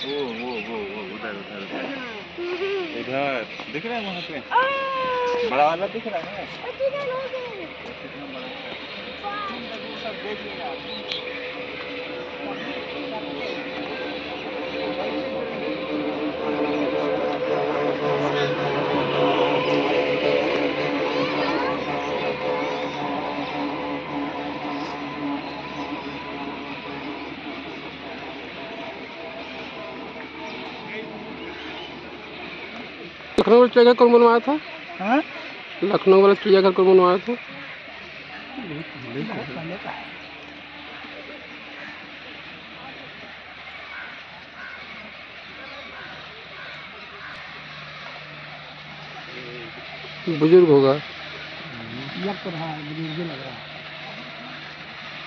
वो उधर उधर इधर दिख रहा है वहाँ पे बड़ा वाला दिख रहा है ना। कितना बड़ा है सब देख लेना। लखनऊ वाला चिड़ियाघर कौन बनवाया था? हाँ? लखनऊ वाला चिड़ियाघर कौन बनवाया था? बुजुर्ग होगा। लग तो रहा है, बुजुर्ग लग रहा है।